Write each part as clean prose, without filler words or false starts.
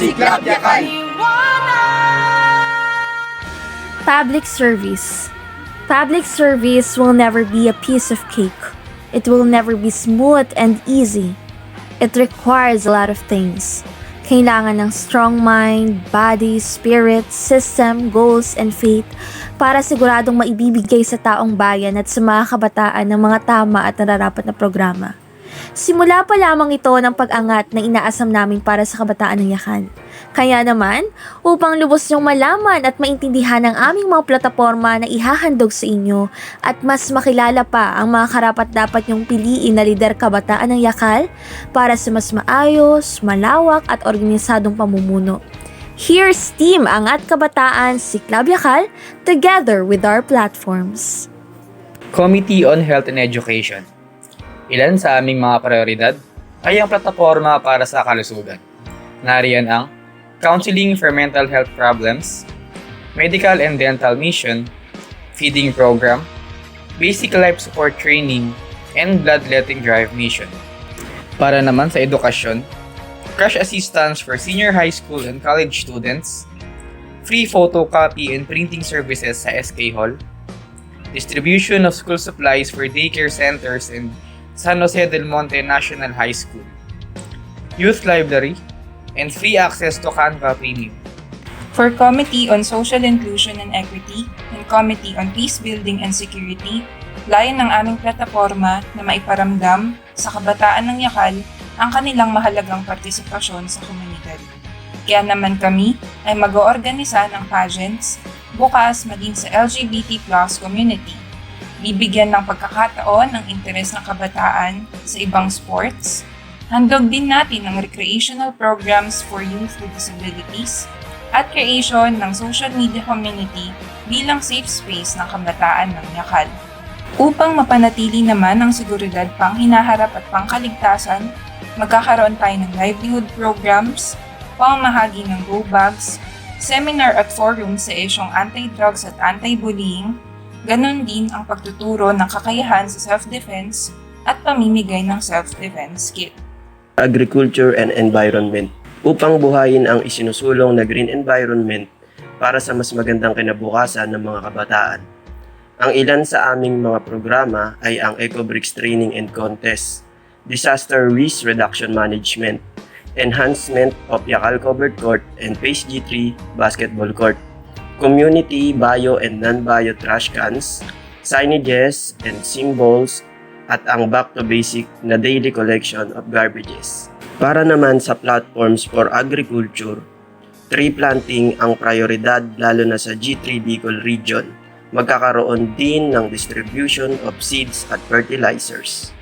Siklab Yakal! Public service. Public service will never be a piece of cake. It will never be smooth and easy. It requires a lot of things. Kailangan ng strong mind, body, spirit, system, goals, and faith para siguradong maibibigay sa taong bayan at sa mga kabataan ng mga tama at nararapat na programa. Simula pa lamang ito ng pag-angat na inaasam namin para sa kabataan ng Yakal. Kaya naman, upang lubos niyong malaman at maintindihan ang aming mga plataforma na ihahandog sa inyo at mas makilala pa ang mga karapat-dapat niyong piliin na lider kabataan ng Yakal para sa mas maayos, malawak at organisadong pamumuno. Here's Team Angat Kabataan Siklab Yakal together with our platforms. Committee on Health and Education. Ilan sa aming mga prioridad ay ang plataforma para sa kalusugan. Nariyan ang Counseling for Mental Health Problems, Medical and Dental Mission, Feeding Program, Basic Life Support Training, and Bloodletting Drive Mission. Para naman sa edukasyon, Crash Assistance for Senior High School and College Students, Free Photocopy and Printing Services sa SK Hall, Distribution of School Supplies for Daycare Centers and San Jose del Monte National High School, Youth Library, and free access to Canva Premium. For Committee on Social Inclusion and Equity and Committee on Peace Building and Security, layan ng aming plataforma na maiparamdam sa kabataan ng Yakal ang kanilang mahalagang partisipasyon sa komunidad. Kaya naman kami ay mag-oorganisa ng pageants bukas maging sa LGBT+ community. Bibigyan ng pagkakataon ang interes ng kabataan sa ibang sports. Handog din natin ang recreational programs for youth with disabilities at creation ng social media community bilang safe space ng kabataan ng Yakal. Upang mapanatili naman ang seguridad pang hinaharap at pangkaligtasan, magkakaroon tayo ng livelihood programs, pamamahagi ng go bags, seminar at forum sa isyong anti-drugs at anti-bullying, ganon din ang pagtuturo ng kakayahan sa self-defense at pamimigay ng self-defense kit. Agriculture and Environment upang buhayin ang isinusulong na green environment para sa mas magandang kinabukasan ng mga kabataan. Ang ilan sa aming mga programa ay ang Ecobricks Training and Contest, Disaster Risk Reduction Management, Enhancement of Yakal Covered Court and Phase G3 Basketball Court, Community Bio and Non-Bio Trash Cans, Signages and Symbols, at ang Back to Basic na daily collection of garbages. Para naman sa platforms for agriculture, tree planting ang prioridad lalo na sa G3 Bicol Region. Magkakaroon din ng distribution of seeds at fertilizers.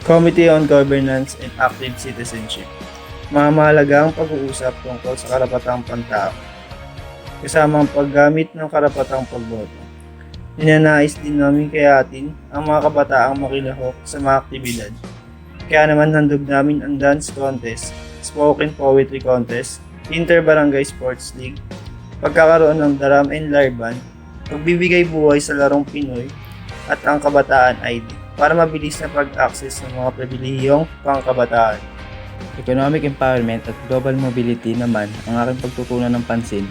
Committee on Governance and Active Citizenship. Mga mahalagang pag-uusap tungkol sa karapatang pantao, kasama ang paggamit ng karapatang pagboto. Ninanais din namin kayatin ang mga kabataang makilahok sa mga aktibidad. Kaya naman handog namin ang dance contest, spoken poetry contest, inter-barangay sports league, pagkakaroon ng daram and larban, pagbibigay buhay sa larong Pinoy, at ang kabataan ID para mabilis na pag-access ng mga pribilehiyong pangkabataan. Economic empowerment at global mobility naman ang aking pagtutunan ng pansin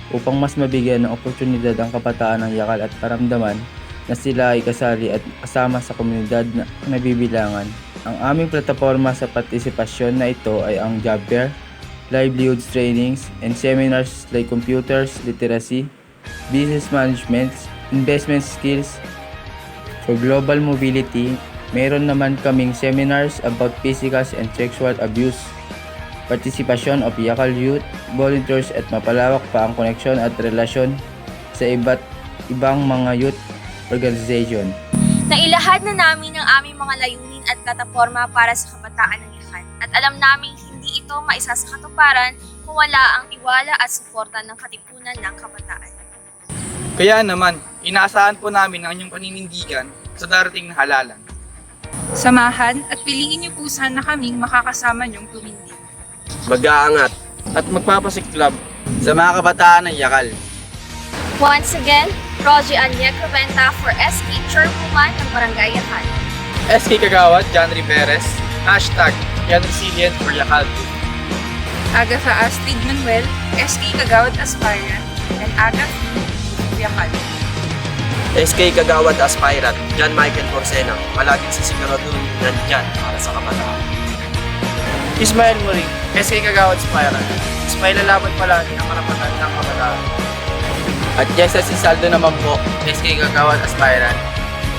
upang mas mabigyan ng oportunidad ang kabataan ng Yakal at paramdaman na sila ay kasali at kasama sa komunidad na nabibilangan. Ang aming plataforma sa partisipasyon na ito ay ang job fair, livelihoods trainings, and seminars like computers, literacy, business management, investment skills. For global mobility, meron naman kaming seminars about physical and sexual abuse, partisipasyon of Yakal Youth, volunteers at mapalawak pa ang koneksyon at relasyon sa iba't ibang mga youth organization. Nailahad na namin ang aming mga layunin at plataforma para sa kabataan ng Yakal at alam naming hindi ito maisa sa katuparan kung wala ang tiwala at suporta ng katipunan ng kabataan. Kaya naman, inaasahan po namin ang inyong paninindigan sa darating na halalan. Samahan at piliin niyo po sana kaming makakasama niyong tumindi. Mag-aangat At magpapasiklab sa mga kabataan ng Yakal. Once again, Rogie Anya Croventa for SK Chairwoman ng Barangay Yakal. SK Kagawad, John Riveres, #Yan Resilient for Yakal. Agatha Astrid Manuel, SK Kagawad Aspirant, and Agatha Yakal. SK Kagawad Aspirant, John Michael Corsena, palaging sisiguraduhin nandyan para sa kabataan. Ismael Muring, SK Kagawad Aspirant. Ismael lalaban palagi ang karapatan ng kabataan. At Jessa Saldo naman po, SK Kagawad Aspirant.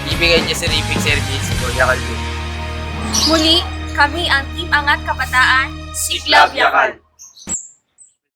Ibigay niya sa Ripping Service o Yakal. Muli, kami ang Team Angat Kabataan, Siklab Yakal!